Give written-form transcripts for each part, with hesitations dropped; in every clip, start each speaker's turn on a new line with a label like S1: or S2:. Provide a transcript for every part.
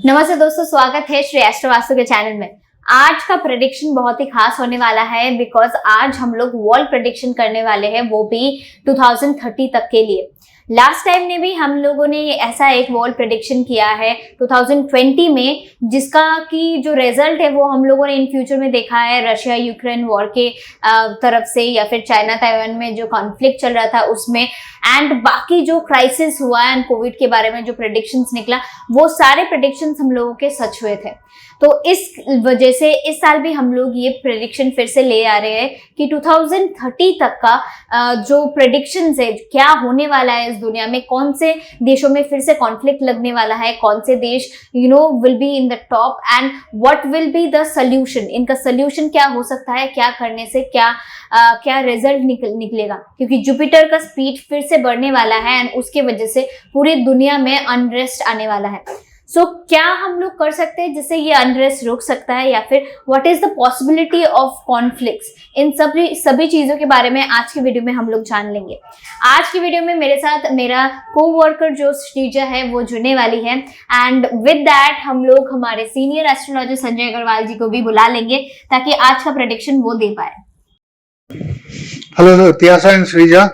S1: नमस्ते दोस्तों, स्वागत है श्री एस्ट्रो वास्तु के चैनल में। आज का प्रेडिक्शन बहुत ही खास होने वाला है बिकॉज आज हम लोग वर्ल्ड प्रेडिक्शन करने वाले हैं, वो भी 2030 तक के लिए। लास्ट टाइम ने भी हम लोगों ने ऐसा एक वर्ल्ड प्रेडिक्शन किया है 2020 में, जिसका की जो रिजल्ट है वो हम लोगों ने इन फ्यूचर में देखा है रशिया यूक्रेन वॉर के तरफ से, या फिर चाइना ताइवान में जो कॉन्फ्लिक्ट चल रहा था उसमें, एंड बाकी जो क्राइसिस हुआ एंड कोविड के बारे में जो प्रेडिक्शंस निकला, वो सारे प्रेडिक्शंस हम लोगों के सच हुए थे। तो इस वजह से इस साल भी हम लोग ये प्रेडिक्शन फिर से ले आ रहे हैं कि 2030 तक का जो प्रेडिक्शंस है, क्या होने वाला है इस दुनिया में, कौन से देशों में फिर से कॉन्फ्लिक्ट लगने वाला है, कौन से देश will be in the top, and what will be the solution. इनका सोल्यूशन क्या हो सकता है, क्या करने से क्या रिजल्ट निकलेगा, क्योंकि जुपिटर का स्पीड फिर से बढ़ने वाला है एंड उसके वजह से पूरी दुनिया में अनरेस्ट आने वाला है। सो क्या हम लोग कर सकते हैं जिससे ये अनरेस्ट रुक सकता है, या फिर what is the possibility of conflicts, इन सभी चीजों के बारे में आज की वीडियो में हम लोग जान लेंगे। आज की वीडियो में मेरे साथ मेरा कोवर्कर जो श्रीजा है वो जुड़ने वाली है, एंड विद दैट हम लोग हमारे सीनियर एस्ट्रोलॉजर संजय अग्रवाल जी को भी बुला लेंगे ताकि आज का प्रेडिक्शन वो दे पाए।
S2: Hello Tyasa and Shreeja,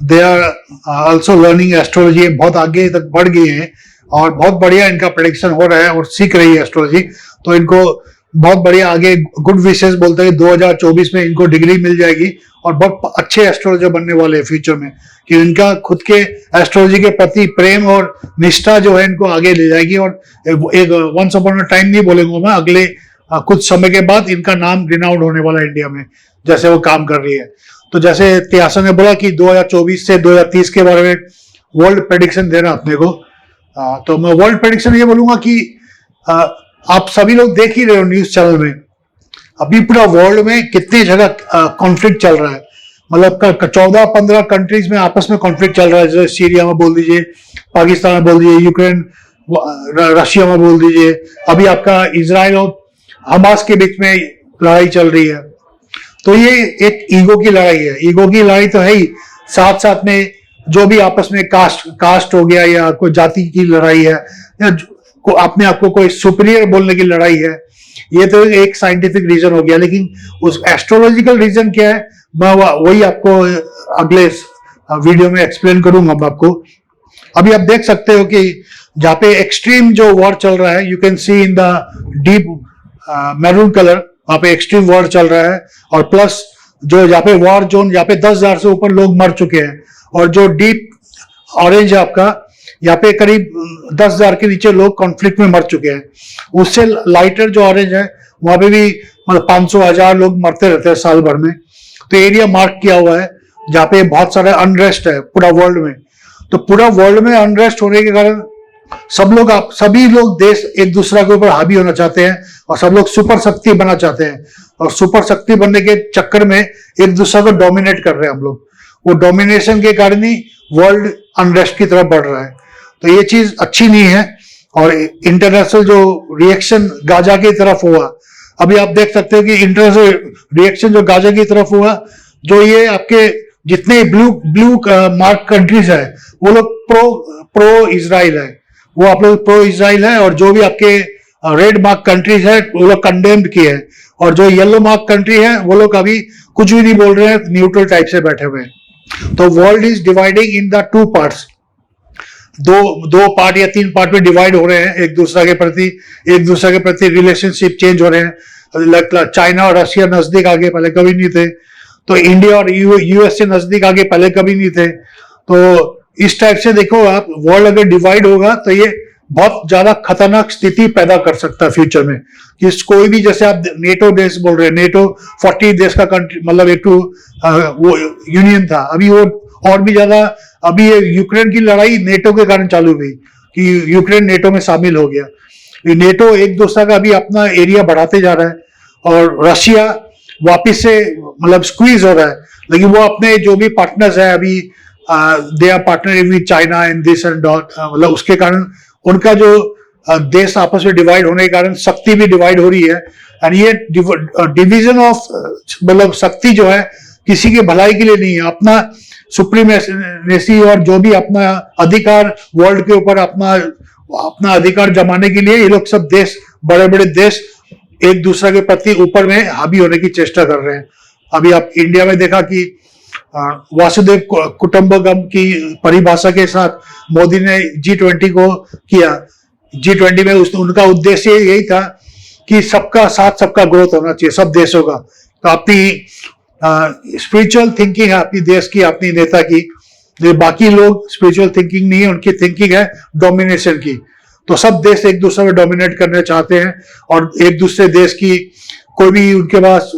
S2: they are also learning astrology, बहुत आगे तक बढ़ गए हैं और बहुत बढ़िया इनका प्रेडिक्शन हो रहा है और सीख रही है एस्ट्रोलॉजी। तो इनको बहुत बढ़िया आगे गुड विशेस बोलते हैं 2024 में इनको डिग्री मिल जाएगी और बहुत अच्छे एस्ट्रोलॉजर बनने वाले हैं फ्यूचर में, कि इनका खुद के एस्ट्रोलॉजी के प्रति प्रेम और निष्ठा जो है इनको आगे ले जाएगी। और एक वंस अपॉन अ टाइम नहीं बोलेंगे मैं, अगले कुछ समय के बाद इनका नाम रिनाउंड होने वाला है इंडिया में, जैसे वो काम कर रही है। तो जैसे त्यासा ने बोला कि 2024 से 2030 के बारे में वर्ल्ड प्रेडिक्शन देना अपने को, तो मैं वर्ल्ड प्रेडिक्शन ये बोलूंगा कि आप सभी लोग देख ही रहे हो न्यूज चैनल में, अभी पूरा वर्ल्ड में कितने जगह कॉन्फ्लिक्ट चल रहा है। मतलब 14-15 कंट्रीज में आपस में कॉन्फ्लिक्ट चल रहा है, जैसे सीरिया में बोल दीजिए, पाकिस्तान में बोल दीजिए, यूक्रेन रशिया में बोल दीजिए, अभी आपका इजराइल और हमास के बीच में लड़ाई चल रही है। तो ये एक ईगो की लड़ाई है, ईगो की लड़ाई तो है ही, साथ साथ में जो भी आपस में कास्ट हो गया या कोई जाति की लड़ाई है, या अपने आप को कोई सुपीरियर बोलने की लड़ाई है, ये तो एक साइंटिफिक रीजन हो गया। लेकिन उस एस्ट्रोलॉजिकल रीजन क्या है, मैं वही आपको अगले वीडियो में एक्सप्लेन करूंगा मैं आपको। अभी आप देख सकते हो कि जहाँ पे एक्सट्रीम जो वॉर चल रहा है, you can see in the deep maroon colour, वहां पे एक्सट्रीम वॉर चल रहा है। और प्लस जो यहाँ पे वॉर जोन, यहाँ पे 10,000 से ऊपर लोग मर चुके हैं, और जो डीप ऑरेंज है आपका, यहाँ पे करीब 10,000 के नीचे लोग कॉन्फ्लिक्ट में मर चुके हैं। उससे लाइटर जो ऑरेंज है वहां पे भी मतलब 500,000 लोग मरते रहते हैं साल भर में। तो एरिया मार्क किया हुआ है जहाँ पे बहुत सारा अनरेस्ट है पूरा वर्ल्ड में। तो पूरा वर्ल्ड में अनरेस्ट होने के कारण सभी लोग देश एक दूसरे के ऊपर हावी होना चाहते हैं, और सब लोग सुपर शक्ति बनना चाहते हैं, और सुपर शक्ति बनने के चक्कर में एक दूसरे को डोमिनेट कर रहे हैं हम लोग। वो डोमिनेशन के कारण ही वर्ल्ड अनरेस्ट की तरफ बढ़ रहा है। तो ये चीज अच्छी नहीं है। और इंटरनेशनल जो रिएक्शन गाजा की तरफ हुआ, अभी आप देख सकते हो कि इंटरनेशनल रिएक्शन जो गाजा की तरफ हुआ, जो ये आपके जितने ब्लू मार्क कंट्रीज है वो लोग प्रो इजराइल है, वो आप लोग प्रो इजराइल है। और जो भी आपके रेड मार्क कंट्रीज है वो लोग कंडेम्ड किए हैं, और जो येलो मार्क कंट्री है वो लोग अभी कुछ भी नहीं बोल रहे हैं, न्यूट्रल टाइप से बैठे हुए हैं। तो world is dividing in the 2 parts, दो पार्ट या 3 पार्ट में डिवाइड हो रहे हैं। एक दूसरे के प्रति रिलेशनशिप चेंज हो रहे हैं। चाइना और रशिया नजदीक आगे पहले कभी नहीं थे, तो इंडिया और यूएसए नजदीक आगे पहले कभी नहीं थे। तो इस टाइप से देखो आप, वर्ल्ड अगर डिवाइड होगा तो ये बहुत ज्यादा खतरनाक स्थिति पैदा कर सकता है फ्यूचर में। कि कोई भी, जैसे आप नेटो देश बोल रहे हैं, नेटो 40 देश का कंट्री, मतलब एक वो यूनियन था, अभी वो और भी ज्यादा, अभी ये यूक्रेन की लड़ाई नेटो के कारण चालू हुई कि यूक्रेन नेटो में शामिल हो गया। नेटो एक दूसरे का अभी अपना एरिया बढ़ाते जा रहा है, और रशिया वापिस से मतलब स्क्वीज हो रहा है। लेकिन वो अपने जो भी पार्टनर्स है अभी, they are partner with China and this and dot, मतलब उसके कारण उनका जो देश आपस में डिवाइड होने के कारण शक्ति भी डिवाइड हो रही है। एंड ये डिवीजन ऑफ मतलब शक्ति जो है किसी के भलाई के लिए नहीं है, अपना सुप्रीमेसी और जो भी अपना अधिकार वर्ल्ड के ऊपर अपना अपना अधिकार जमाने के लिए ये लोग सब देश, बड़े बड़े देश एक दूसरे के प्रति ऊपर में हावी होने की चेष्टा कर रहे हैं। अभी आप इंडिया में देखा कि वासुदेव कुटुंबकम की परिभाषा के साथ मोदी ने G20 को किया। G20 में उनका उद्देश्य यही था कि सबका साथ सबका ग्रोथ होना चाहिए सब देशों का। तो अपनी स्पिरिचुअल थिंकिंग है अपनी देश की, अपनी नेता की, जो बाकी लोग स्पिरिचुअल थिंकिंग नहीं है, उनकी थिंकिंग है डोमिनेशन की। तो सब देश एक दूसरे में डोमिनेट करना चाहते हैं और एक दूसरे देश की कोई भी उनके पास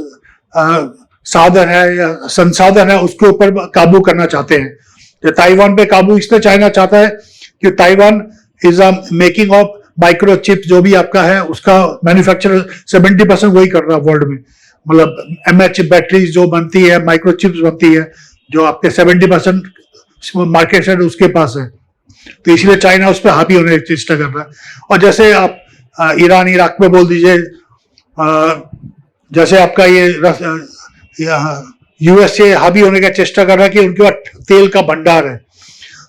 S2: साधन है या संसाधन है उसके ऊपर काबू करना चाहते हैं। तो ताइवान पे काबू इसलिए चाइना चाहता है कि Taiwan is a making of microchip, जो भी आपका है उसका मैन्युफैक्चर 70% वही कर रहा है वर्ल्ड में। मतलब MH बैटरीज जो बनती है, माइक्रोचिप्स बनती है, जो आपके 70% मार्केट शेयर उसके पास है। तो इसलिए चाइना उस पर हावी होने की चेष्टा कर रहा है। और जैसे आप ईरान इराक में बोल दीजिए, जैसे आपका ये USA हावी होने का चेष्टा कर रहा है कि उनके पास तेल का भंडार है।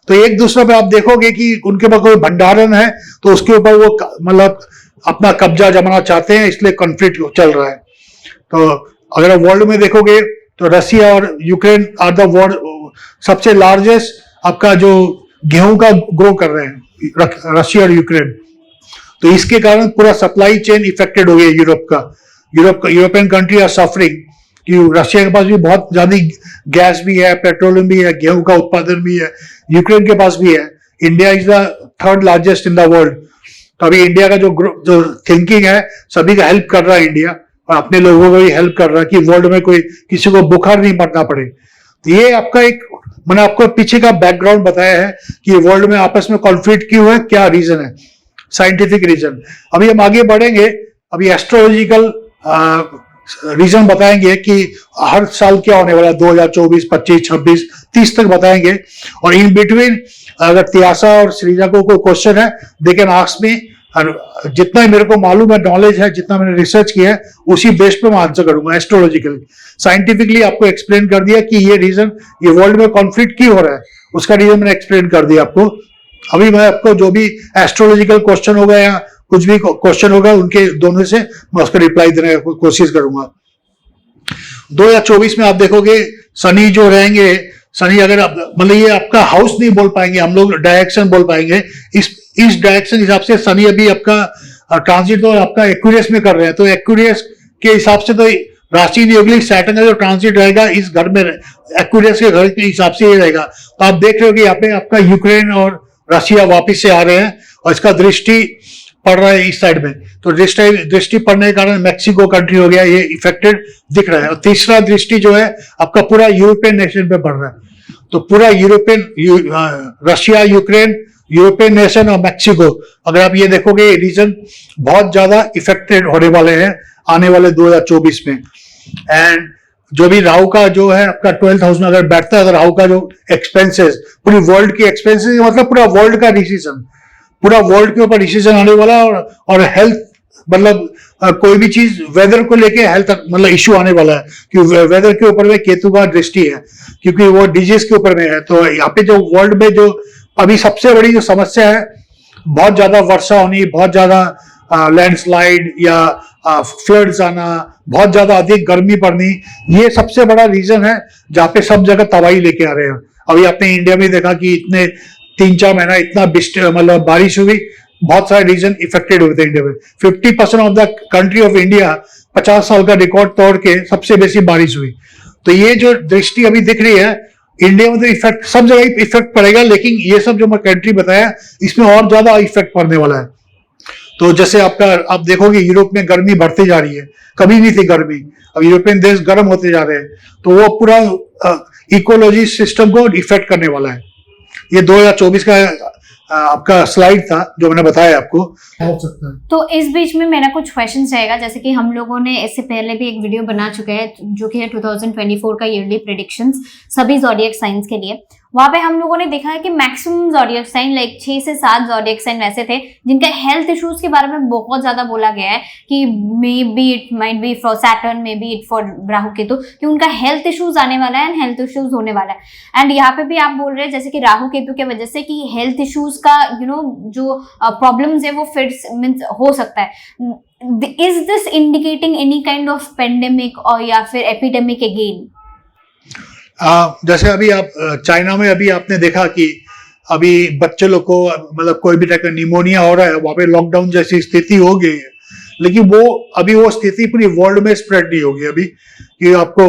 S2: तो एक दूसरे पे आप देखोगे कि उनके पास कोई भंडारण है तो उसके ऊपर वो मतलब अपना कब्जा जमाना चाहते हैं, इसलिए कॉन्फ्लिक्ट चल रहा है। तो अगर वर्ल्ड में देखोगे तो रशिया और यूक्रेन आर द वर्ल्ड सबसे लार्जेस्ट आपका जो गेहूं का ग्रो कर रहे हैं, रशिया और यूक्रेन। तो इसके कारण पूरा सप्लाई चेन इफेक्टेड हो गया यूरोप का। यूरोपियन कंट्री आर सफरिंग कि रशिया के पास भी बहुत ज्यादा गैस भी है, पेट्रोलियम भी है, गेहूं का उत्पादन भी है, यूक्रेन के पास भी है। India is the 3rd largest in the world. तो अभी इंडिया का जो थिंकिंग है, सभी का हेल्प कर रहा है इंडिया, और अपने लोगों को भी हेल्प कर रहा है कि वर्ल्ड में कोई किसी को बुखार नहीं मरना पड़े। तो ये आपका एक, मैंने आपको पीछे का बैकग्राउंड बताया है कि वर्ल्ड में आपस में कॉन्फ्लिक्ट क्यों है, क्या रीजन है, साइंटिफिक रीजन। अभी हम आगे बढ़ेंगे, अभी एस्ट्रोलॉजिकल रीजन बताएंगे कि हर साल क्या होने वाला है, 2024, 25, 26, 30 तक बताएंगे। और इन बिटवीन अगर त्यासा और श्रीजा को कोई क्वेश्चन है दे कैन आस्क मी, और जितना मेरे को मालूम है, नॉलेज है, जितना मैंने रिसर्च किया है उसी बेस पे मैं आंसर करूंगा। एस्ट्रोलॉजिकली साइंटिफिकली आपको एक्सप्लेन कर दिया कि ये रीजन, ये वर्ल्ड में कॉन्फ्लिक्ट क्यों हो रहा है, उसका रीजन मैंने एक्सप्लेन कर दिया आपको। अभी मैं आपको जो भी एस्ट्रोलॉजिकल क्वेश्चन होगा या कुछ भी क्वेश्चन होगा उनके दोनों से मैं उसका रिप्लाई देने की कोशिश करूंगा। 2024 में आप देखोगे शनि जो रहेंगे, शनि अगर मतलब ये आपका हाउस नहीं बोल पाएंगे हम लोग, डायरेक्शन बोल पाएंगे। इस डायरेक्शन हिसाब से शनि अभी आपका ट्रांजिट तो आपका एक्वेरियस में कर रहे हैं। तो एक्वेरियस के हिसाब से तो राशि नहीं होगी, सैटर्न का जो ट्रांजिट रहेगा इस घर में, एक्वेरियस के घर के हिसाब से ये रहेगा। तो आप देख रहे हो कि यहाँ पे आपका यूक्रेन और रशिया वापिस से आ रहे हैं और इसका दृष्टि पड़ रहा है इस साइड में। तो दृष्टि पड़ने के कारण मैक्सिको कंट्री हो गया, ये इफेक्टेड दिख रहा है। और तीसरा दृष्टि जो है आपका पूरा यूरोपियन नेशन पे पड़ रहा है। तो पूरा रशिया, यूक्रेन, यूरोपियन नेशन और मैक्सिको, अगर आप ये देखोगे रीजन बहुत ज्यादा इफेक्टेड होने वाले हैं आने वाले 2024 में। एंड जो भी राहु का जो है आपका 12th हाउस में अगर बैठता है, तो राहु का जो एक्सपेंसेस, पूरी वर्ल्ड की एक्सपेंसेस, मतलब पूरा वर्ल्ड का डिसीजन, पूरा वर्ल्ड के ऊपर डिसीजन आने वाला है। और हेल्थ मतलब कोई भी चीज वेदर को लेके हेल्थ मतलब इश्यू आने वाला है, क्योंकि वेदर के ऊपर में केतु का दृष्टि है, क्योंकि वो डिजीज के ऊपर में है। तो यहाँ पे जो वर्ल्ड में जो अभी सबसे बड़ी जो समस्या है, बहुत ज्यादा वर्षा होनी, बहुत ज्यादा लैंडस्लाइड या फ्लड्स आना, बहुत ज्यादा अधिक गर्मी पड़नी, ये सबसे बड़ा रीजन है जहाँ पे सब जगह तबाही लेके आ रहे हैं। अभी आपने इंडिया में देखा कि इतने 3-4 महीना इतना मतलब बारिश हुई, बहुत सारे रीजन इफेक्टेड हुए थे इंडिया में। 50% of the country of India 50 साल का रिकॉर्ड तोड़ के सबसे बेसी बारिश हुई। तो ये जो दृष्टि अभी दिख रही है इंडिया में, तो इफेक्ट सब जगह इफेक्ट पड़ेगा, लेकिन ये सब जो मैं कंट्री बताया इसमें और ज्यादा इफेक्ट पड़ने वाला है। तो जैसे आप देखोगे यूरोप में गर्मी बढ़ती जा रही है, कभी नहीं थी गर्मी, अब यूरोपियन देश गर्म होते जा रहे हैं। तो वो पूरा इकोलॉजी सिस्टम को इफेक्ट करने वाला है। ये 2024 का आपका स्लाइड था जो मैंने बताया आपको, हो सकता है।
S1: तो इस बीच में मेरा कुछ क्वेश्चन रहेगा, जैसे कि हम लोगों ने इससे पहले भी एक वीडियो बना चुके हैं जो कि है 2024 का ईयरली प्रेडिक्शंस सभी ज़ोडिएक साइंस के लिए। वहां पे हम लोगों ने देखा है कि मैक्सिमम ज़ोडिएक साइन लाइक 6 से 7 ज़ोडिएक साइन वैसे थे जिनका हेल्थ इश्यूज के बारे में बहुत ज्यादा बोला गया है कि may be it might be for Saturn, may be it for Rahu Ketu, कि उनका हेल्थ इश्यूज आने वाला है एंड हेल्थ इश्यूज होने वाला है। एंड यहाँ पे भी आप बोल रहे हैं जैसे कि राहु केतु की वजह से कि हेल्थ इश्यूज का जो प्रॉब्लम्स है वो फिर मीन्स हो सकता है। Is this indicating any kind of pandemic और या फिर एपिडेमिक अगेन?
S2: जैसे अभी आप चाइना में अभी आपने देखा कि अभी बच्चे लोग को मतलब कोई भी टाइप का निमोनिया हो रहा है, वहां पे लॉकडाउन जैसी स्थिति हो गई है, लेकिन वो स्थिति पूरी वर्ल्ड में स्प्रेड नहीं होगी अभी कि आपको,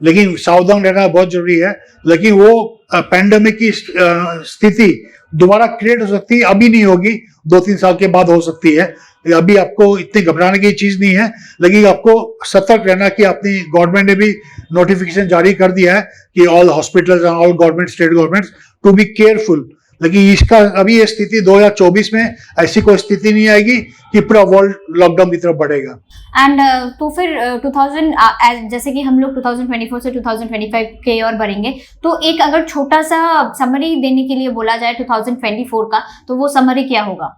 S2: लेकिन सावधान रहना बहुत जरूरी है। लेकिन वो पैंडेमिक की स्थिति दोबारा क्रिएट हो सकती है, अभी नहीं होगी, 2-3 साल के बाद हो सकती है। अभी आपको इतनी घबराने की चीज नहीं है, लेकिन आपको सतर्क रहना कि अपनी गवर्नमेंट ने भी नोटिफिकेशन जारी कर दिया है कि all hospitals and all government state governments to be careful. लेकिन इसका अभी ये स्थिति 2024 में ऐसी कोई स्थिति नहीं आएगी कि पूरा वर्ल्ड लॉकडाउन की तरफ बढ़ेगा।
S1: एंड तो फिर 2000 जैसे कि हम लोग 2024 से 2025 के और बढ़ेंगे, तो एक अगर छोटा सा समरी देने के लिए बोला जाए 2024 का, तो वो समरी क्या होगा?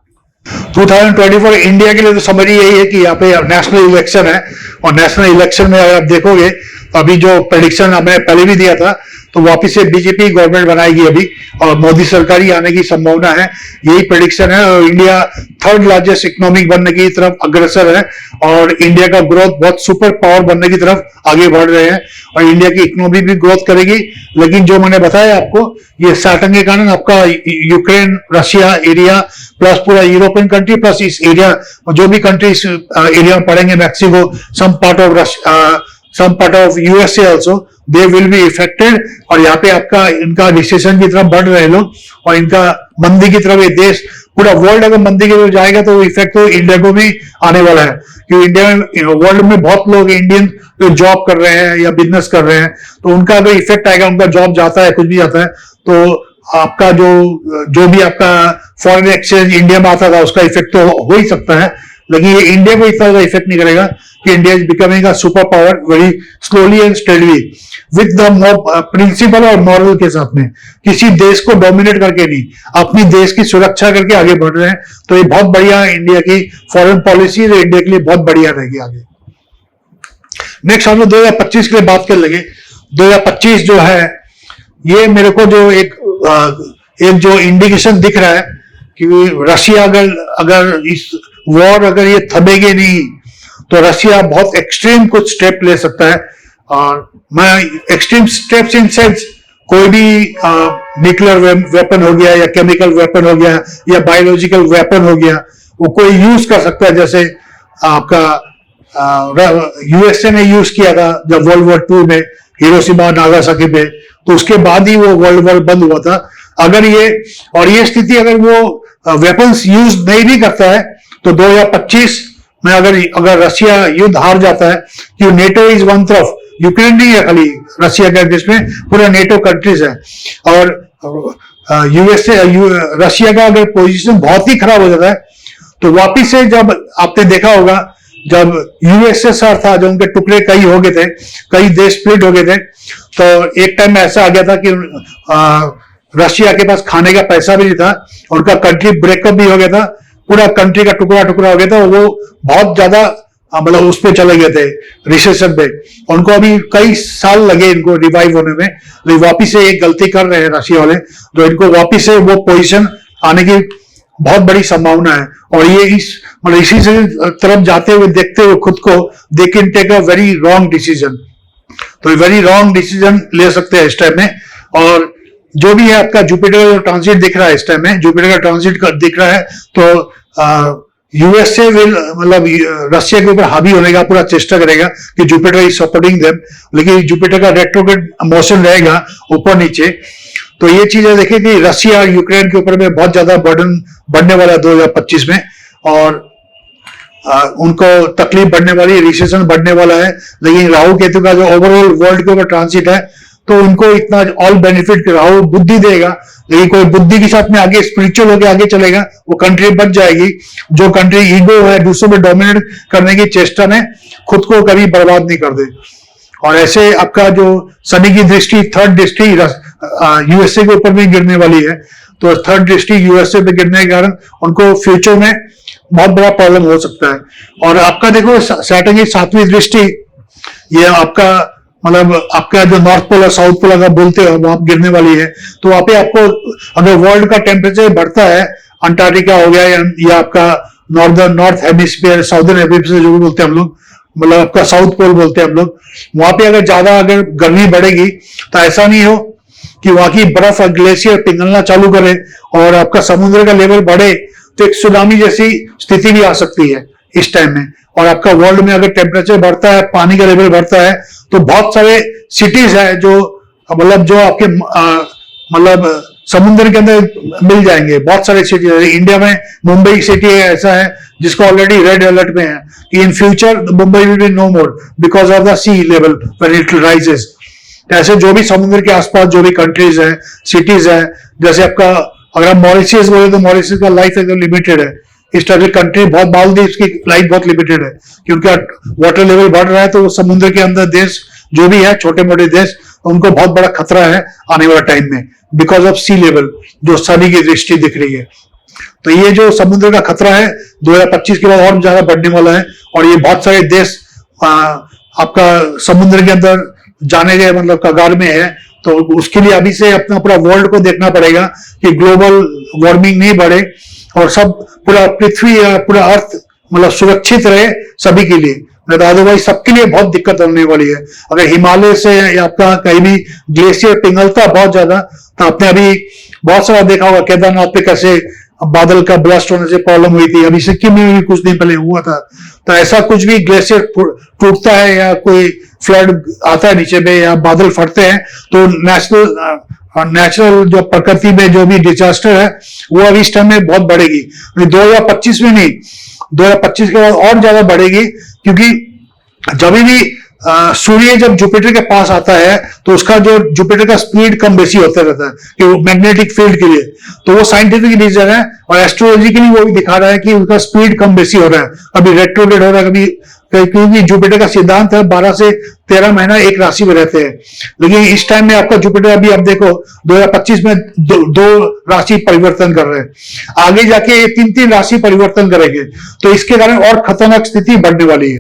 S2: 2024 इंडिया के लिए तो समरी यही है कि यहाँ पे नेशनल इलेक्शन है, और नेशनल इलेक्शन में अगर आप देखोगे तो अभी जो प्रेडिक्शन हमने पहले भी दिया था, तो वापिस से बीजेपी गवर्नमेंट बनाएगी अभी, और मोदी सरकार ही आने की संभावना है, यही प्रेडिक्शन है। और इंडिया 3rd लार्जेस्ट इकोनॉमिक बनने की तरफ अग्रसर है, और इंडिया का ग्रोथ बहुत सुपर पावर बनने की तरफ आगे बढ़ रहे हैं, और इंडिया की इकोनॉमी भी ग्रोथ करेगी। लेकिन जो मैंने बताया आपको, ये सैटर्न के कारण आपका यूक्रेन रशिया एरिया प्लस पूरा यूरोपियन कंट्री प्लस इस एरिया, जो भी कंट्री इस एरिया में पड़ेंगे, Mexico, some part of USA also, they will be affected। और यहाँ पे आपका इनका रिसेशन की तरफ बढ़ रहे हैं लोग, और इनका मंदी की तरफ, ये देश पूरा वर्ल्ड अगर मंदी की तरफ जाएगा तो इफेक्ट तो इंडिया को भी आने वाला है, क्योंकि इंडिया में वर्ल्ड में बहुत लोग इंडियन जो जॉब कर रहे हैं या बिजनेस कर रहे हैं, तो उनका अगर इफेक्ट आएगा, उनका जॉब जाता है, कुछ भी जाता है, तो आपका जो भी आपका फॉरेन एक्सचेंज इंडिया में आता था उसका इफेक्ट तो हो ही सकता है, लेकिन ये इंडिया को इतना ज्यादा इफेक्ट नहीं करेगा कि India is becoming a super power very slowly and steadily with the principle और मॉरल के साथ में, किसी देश को डोमिनेट करके नहीं, अपनी देश की सुरक्षा करके आगे बढ़ रहे हैं। तो ये बहुत बढ़िया इंडिया की फॉरेन पॉलिसी है, इंडिया के लिए बहुत बढ़िया रहेगी आगे। नेक्स्ट हम लोग 2025 के लिए बात कर लेंगे। 2025 जो है, ये मेरे को जो एक जो इंडिकेशन दिख रहा है कि रशिया अगर इस वॉर अगर ये थमेगी नहीं, तो रशिया बहुत एक्सट्रीम कुछ स्टेप ले सकता है। और मैं एक्सट्रीम स्टेप्स इन सेंस, कोई भी न्यूक्लियर वेपन हो गया या केमिकल वेपन हो गया या बायोलॉजिकल वेपन हो गया, वो कोई यूज कर सकता है। जैसे आपका यूएसए ने यूज किया था जब वर्ल्ड वॉर 2 में हिरोशिमा नागासाकी पे, तो उसके बाद ही वो वर्ल्ड वॉर बंद हुआ था। अगर ये स्थिति अगर वो वेपन्स यूज नहीं भी करता है, तो 2025 में अगर रशिया युद्ध हार जाता है, कि नेटो इज वन तरफ, यूक्रेन नहीं है खाली रशिया के देश में, पूरा नेटो कंट्रीज है, और यूएसए रशिया का अगर पोजीशन बहुत ही खराब हो जाता है, तो वापिस से जब आपने देखा होगा जब यूएसएसआर था, जो उनके टुकड़े कई हो गए थे, कई देश स्प्लिट हो गए थे, तो एक टाइम में ऐसा आ गया था कि रशिया के पास खाने का पैसा भी नहीं था, उनका कंट्री ब्रेकअप भी हो गया था, पूरा कंट्री का टुकड़ा टुकड़ा हो गया था, वो बहुत ज्यादा मतलब उस पे चले गए थे रिसेशन पे। उनको अभी कई साल लगे इनको रिवाइव होने में, लेकिन वापिस से एक गलती कर रहे हैं रशिया वाले, जो इनको वापिस से वो पोजीशन आने की बहुत बड़ी संभावना है। और ये इसी से तरफ जाते हुए देखते हुए खुद को, they can take a very wrong decision, तो वेरी रॉन्ग डिसीजन ले सकते हैं इस टाइम में। और जो भी है आपका जुपिटर का ट्रांजिट दिख रहा है इस टाइम में, जुपिटर का ट्रांजिट दिख रहा है, तो यूएसए विल मतलब रशिया के ऊपर हावी होने का पूरा चेष्टा करेगा कि जुपिटर इज सपोर्टिंग देम, लेकिन जुपिटर का रेट्रोग्रेड मोशन रहेगा ऊपर नीचे। तो ये चीजें देखिए कि रशिया और यूक्रेन के ऊपर में बहुत ज्यादा बर्डन बढ़ने वाला है 2025 में, और उनको तकलीफ बढ़ने वाली, रिसेशन बढ़ने वाला है। लेकिन राहु केतु का जो ओवरऑल वर्ल्ड के ऊपर ट्रांसिट है, तो उनको इतना ऑल बेनिफिट, राहु बुद्धि देगा, लेकिन कोई बुद्धि के साथ में आगे स्पिरिचुअल होकर आगे चलेगा, वो कंट्री बच जाएगी। जो कंट्री ईगो है, दूसरों में डोमिनेट करने की चेष्टा में खुद को कभी बर्बाद नहीं कर दे। और ऐसे आपका जो शनि की दृष्टि, 3rd दृष्टि यूएसए के ऊपर में गिरने वाली है। तो थर्ड दृष्टि यूएसए पे गिरने के कारण उनको फ्यूचर में बहुत बड़ा प्रॉब्लम हो सकता है। और आपका देखो सैटर्न की 7वीं दृष्टि, ये आपका मतलब आपका जो नॉर्थ पोल और साउथ पोल अगर बोलते हो वहां गिरने वाली है। तो वहां पे आपको अगर वर्ल्ड का टेम्परेचर बढ़ता है, अंटार्कटिका हो गया या आपका नॉर्थ हेमिस्फीयर, साउदर्न हेमिस्फीयर जो भी बोलते हैं हम लोग, मतलब आपका साउथ पोल बोलते हैं हम लोग, वहां पे अगर ज्यादा अगर गर्मी बढ़ेगी तो ऐसा नहीं हो कि वहां की बर्फ और ग्लेशियर पिघलना चालू करे और आपका समुद्र का लेवल बढ़े तो एक सुनामी जैसी स्थिति भी आ सकती है इस टाइम में। और आपका वर्ल्ड में अगर टेम्परेचर बढ़ता है, पानी का लेवल बढ़ता है, तो बहुत सारे सिटीज है जो मतलब जो आपके मतलब समुद्र के अंदर मिल जाएंगे। बहुत सारे सिटी है इंडिया में, मुंबई सिटी ऐसा है जिसको ऑलरेडी रेड अलर्ट में है कि in future Mumbai will be no more because of the sea level when it rises. ऐसे जो भी समुद्र के आसपास जो भी कंट्रीज है, सिटीज है, जैसे आपका अगर आप मॉरिशस बोले तो मॉरिशस का लाइफ एकदम लिमिटेड है। इस टाइप की कंट्री बहुत मालदीव की लाइफ बहुत लिमिटेड है क्योंकि वाटर लेवल बढ़ रहा है, तो समुद्र के अंदर देश जो भी है, छोटे मोटे देश, उनको बहुत बड़ा खतरा है आने वाले टाइम में बिकॉज ऑफ सी लेवल जो शनि की दृष्टि दिख रही है। तो ये जो समुद्र का खतरा है 2025 के बाद और ज्यादा बढ़ने वाला है। और ये बहुत सारे देश आपका समुद्र के अंदर जाने के मतलब कगार में है। तो उसके लिए अभी से अपना पूरा वर्ल्ड को देखना पड़ेगा कि ग्लोबल वार्मिंग नहीं बढ़े और सब पूरा पृथ्वी या पूरा अर्थ मतलब सुरक्षित रहे सभी के लिए। नहीं तो अदरवाइज सबके लिए बहुत दिक्कत होने वाली है। अगर हिमालय से या आपका कहीं भी ग्लेशियर पिघलता बहुत ज्यादा, तो आपने अभी बहुत सारा देखा होगा केदारनाथ पे कैसे बादल का ब्लास्ट होने से प्रॉब्लम हुई थी। अभी सिक्किम में भी कुछ दिन पहले हुआ था। तो ऐसा कुछ भी ग्लेशियर टूटता है या कोई फ्लड आता है नीचे में या बादल फटते हैं, तो नेचुरल जो प्रकृति में जो भी डिजास्टर है वो अभी इस टाइम में बहुत बढ़ेगी। 2025 में नहीं, 2025 के बाद और ज्यादा बढ़ेगी क्योंकि जब भी सूर्य जब जुपिटर के पास आता है तो उसका जो जुपिटर का स्पीड कम बेसी होता रहता है कि वो मैग्नेटिक फील्ड के लिए, तो वो साइंटिफिक रीजन है और एस्ट्रोलॉजिकली वो भी दिखा रहा है कि उसका स्पीड कम बेसी हो रहा है, कभी रेट्रोग्रेड हो रहा है, कभी क्योंकि जुपिटर का सिद्धांत है 12 से 13 महीना एक राशि में रहते हैं। लेकिन इस टाइम में आपका जुपिटर अभी आप देखो 2025 में दो राशि परिवर्तन कर रहे हैं, आगे जाके 3-3 राशि परिवर्तन करेंगे। तो इसके कारण और खतरनाक स्थिति बढ़ने वाली है।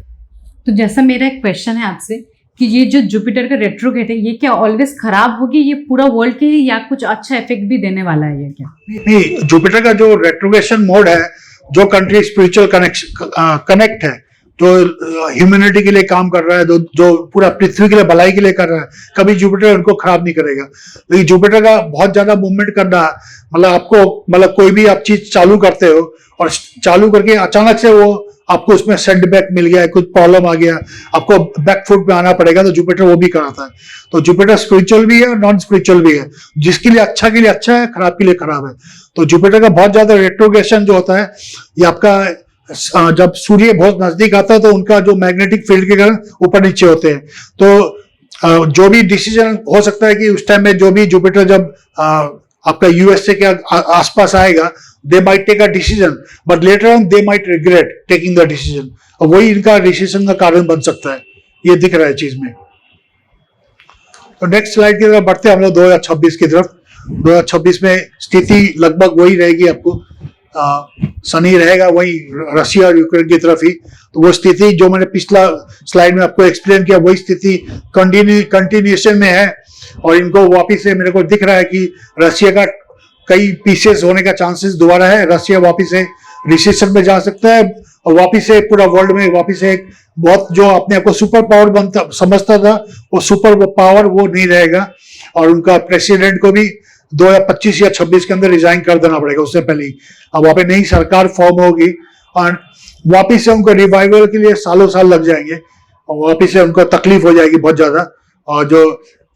S3: तो जैसा मेरा एक क्वेश्चन है आपसे कि ये जो जुपिटर का रेट्रोग्रेड है ये क्या ऑलवेज खराब होगी, ये पूरा वर्ल्ड के लिए, या कुछ अच्छा इफेक्ट भी देने वाला है ये क्या?
S2: नहीं, जुपिटर का जो रेट्रोग्रेशन मोड है, जो कंट्री स्पिरिचुअल कनेक्ट है, जो ह्यूमैनिटी के लिए काम कर रहा है, जो पूरा पृथ्वी के लिए भलाई के लिए कर रहा है, कभी जुपिटर उनको खराब नहीं करेगा। लेकिन जुपिटर का बहुत ज्यादा मूवमेंट करना, मतलब आपको मतलब कोई भी आप चीज चालू करते हो और चालू करके अचानक से वो आपको उसमें सेटबैक मिल गया है, कुछ प्रॉब्लम आ गया, आपको बैकफुट पे आना पड़ेगा, तो जुपिटर वो भी कराता है। तो जुपिटर स्पिरिचुअल भी है और नॉन स्पिरिचुअल भी है, जिसके लिए अच्छा है, खराब के लिए खराब है। तो जुपिटर का बहुत ज्यादा रेट्रोग्रेशन जो होता है, ये आपका जब सूर्य बहुत नजदीक आता है तो उनका जो मैग्नेटिक फील्ड के कारण ऊपर नीचे होते हैं। तो जो भी डिसीजन हो सकता है कि उस टाइम में जो भी जुपिटर जब आपका यूएसए के आसपास आएगा, they might take a decision but later on they might regret taking the decision, और वही इनका डिसीजन का कारण बन सकता है। ये दिख रहा है चीज में। तो नेक्स्ट स्लाइड की तरफ बढ़ते हैं हम लोग 2026 की तरफ। 2026 में स्थिति लगभग वही रहेगी, आपको शनि रहेगा वही रशिया और यूक्रेन की तरफ ही। तो वो स्थिति जो मैंने पिछला स्लाइड में आपको एक्सप्लेन किया, वही स्थिति कंटिन्यूएशन में है। और इनको वापिस से मेरे को दिख रहा है कि रशिया का कई पीसेस होने का चांसेस दोबारा है। रशिया वापिस से रिसेशन में जा सकता है और वापिस से पूरा वर्ल्ड में वापिस से एक बहुत जो अपने आप को सुपर पावर समझता था, वो सुपर पावर वो नहीं रहेगा। और उनका प्रेसिडेंट को भी 2025 या 26 के अंदर रिजाइन कर देना पड़ेगा, उससे पहले ही। अब वहां पे नई सरकार फॉर्म होगी और वापिस से उनको रिवाइवल के लिए सालों साल लग जाएंगे और वापिस से उनको तकलीफ हो जाएगी बहुत ज्यादा। और जो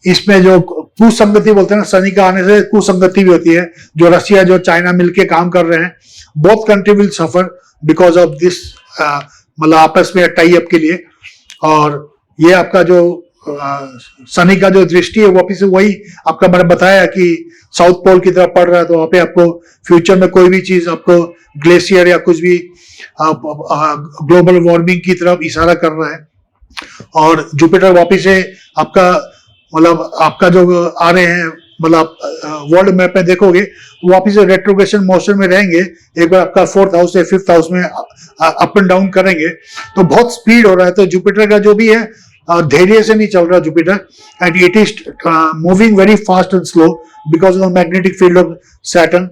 S2: इसमें जो कुसंगति बोलते हैं ना, शनि का आने से कुसंगति भी होती है, जो रशिया जो चाइना मिलके काम कर रहे हैं, both country will suffer because of this, मतलब आपस में टाई अप के लिए। और ये आपका जो शनि का जो दृष्टि है वापिस से वही आपका मैंने बताया कि साउथ पोल की तरफ पड़ रहा है, तो वहां पे आपको फ्यूचर में कोई भी चीज आपको ग्लेशियर या कुछ भी ग्लोबल वार्मिंग की तरफ इशारा कर रहा है। और जुपिटर वापिस से आपका मतलब आपका जो आ रहे हैं मतलब वर्ल्ड मैप में देखोगे तो वापिस रेट्रोग्रेशन मोशन में रहेंगे। एक बार आपका 4th हाउस से 5th हाउस में अप एंड डाउन करेंगे तो बहुत स्पीड हो रहा है। तो जुपिटर का जो भी है धैर्य से नहीं चल रहा Jupiter, and it is moving very fast and slow because of the magnetic field of Saturn.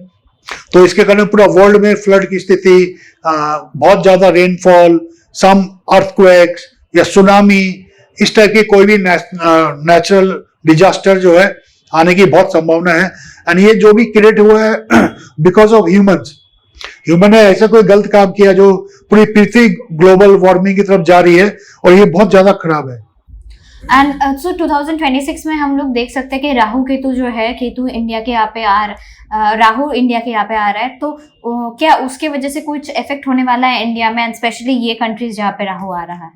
S2: तो इसके कारण पूरा वर्ल्ड में फ्लड की स्थिति, बहुत ज्यादा रेनफॉल, सम अर्थक्वेक्स या सुनामी, इस टाइप की कोई भी नेचुरल डिजास्टर जो है आने की बहुत संभावना है। एंड ये जो भी क्रिएट हुआ है बिकॉज ऑफ ह्यूमन ने ऐसा कोई गलत काम किया जो पूरी पृथ्वी ग्लोबल वार्मिंग की तरफ जा रही है, और ये बहुत ज्यादा खराब है।
S1: एंड सो 2026 में हम लोग देख सकते हैं कि राहु केतु जो है, केतु इंडिया के यहाँ पे राहु इंडिया के यहाँ पे आ रहा है, तो क्या उसके वजह से कुछ इफेक्ट होने वाला है इंडिया में, एंड स्पेशली ये कंट्रीज जहाँ पे राहु आ रहा है?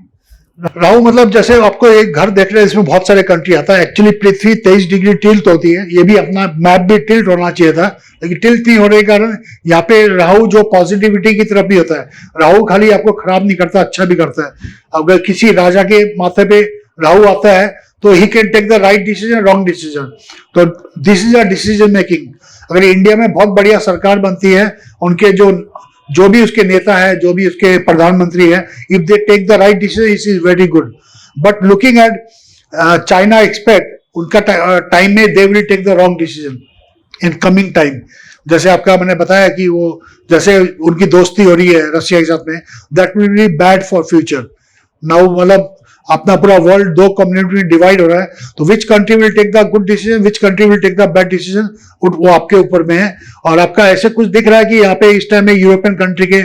S2: राहु मतलब जैसे आपको एक घर देख रहे हैं, इसमें बहुत सारे कंट्री आता है। एक्चुअली पृथ्वी 23 डिग्री टिल्ट होती है, ये भी अपना मैप भी टिल्ट होना चाहिए था, लेकिन टिल्ट नहीं होने के कारण यहाँ पे राहु जो पॉजिटिविटी की तरफ भी होता है। राहु खाली आपको खराब नहीं करता, अच्छा भी करता है। अगर किसी राजा के माथे पे राहु आता है तो he can take the right decision, wrong decision. तो this is a decision making. अगर इंडिया में बहुत बढ़िया सरकार बनती है, उनके जो भी उसके नेता है, जो भी उसके प्रधानमंत्री है, if they take the right decision it is very good. But looking at China expect, उनका टाइम में they will take the wrong decision in coming time. जैसे आपका मैंने बताया कि वो जैसे उनकी दोस्ती हो रही है रशिया के साथ में, that will be bad for future. Now मतलब अपना पूरा वर्ल्ड दो कम्युनिटी में डिवाइड हो रहा है, तो which country will take the good decision, which country will take the bad decision, वो आपके ऊपर में है। और आपका ऐसे कुछ दिख रहा है कि यहाँ पे इस टाइम में यूरोपियन कंट्री के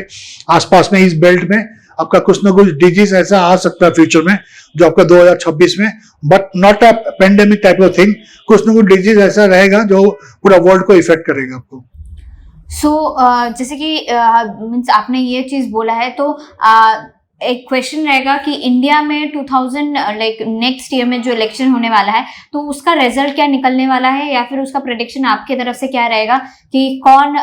S2: आसपास में, इस बेल्ट में आपका कुछ ना कुछ डिजीज ऐसा आ सकता है फ्यूचर में, जो आपका 2026 में, but not a pandemic type of thing, कुछ ना कुछ डिजीज ऐसा रहेगा जो पूरा वर्ल्ड को इफेक्ट करेगा आपको।
S1: जैसे कि मीन्स आपने ये चीज बोला है, तो एक क्वेश्चन रहेगा कि इंडिया में 2000 नेक्स्ट ईयर में जो इलेक्शन होने वाला है, तो उसका रिजल्ट क्या निकलने वाला है, या फिर उसका प्रेडिक्शन आपकी तरफ से क्या रहेगा कि कौन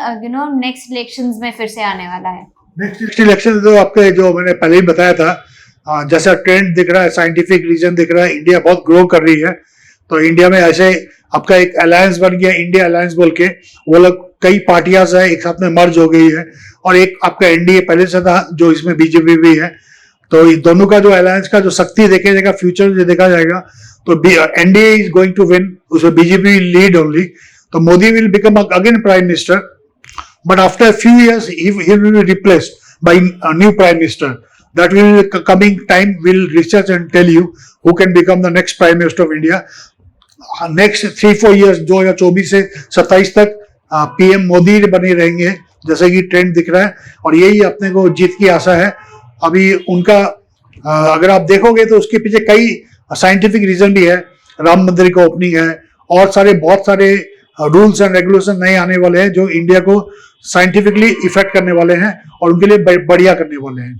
S1: नेक्स्ट इलेक्शंस में फिर से आने वाला है?
S2: नेक्स्ट इलेक्शन तो आपके जो मैंने पहले ही बताया था, जैसा ट्रेंड दिख रहा है, साइंटिफिक रीजन दिख रहा है, इंडिया बहुत ग्रो कर रही है। तो इंडिया में ऐसे आपका एक अलायंस बन गया, इंडिया अलायंस बोल के, वो लोग कई पार्टियां है एक साथ में मर्ज हो गई है, और एक आपका एनडीए पहले से था जो इसमें बीजेपी भी है। तो इस दोनों का जो अलायंस का जो शक्ति देखा जाएगा, फ्यूचर जो देखा जाएगा, तो NDA is going to win, उसमें बीजेपी विल लीड ओनली। तो Modi will become again prime minister, but after few years he will be replaced by a new prime minister. That will coming time will research and tell you who can become the next prime minister of India. Next 3-4 years 2024 से 27 तक PM Modi बने रहेंगे, जैसे कि trend दिख रहा है, और यही अपने को जीत की आशा है। अभी उनका अगर आप देखोगे तो उसके पीछे कई साइंटिफिक रीजन भी है। राम मंदिर का ओपनिंग है, और बहुत सारे रूल्स एंड रेगुलेशन नए आने वाले हैं जो इंडिया को साइंटिफिकली इफेक्ट करने वाले हैं और उनके लिए बढ़िया करने वाले हैं।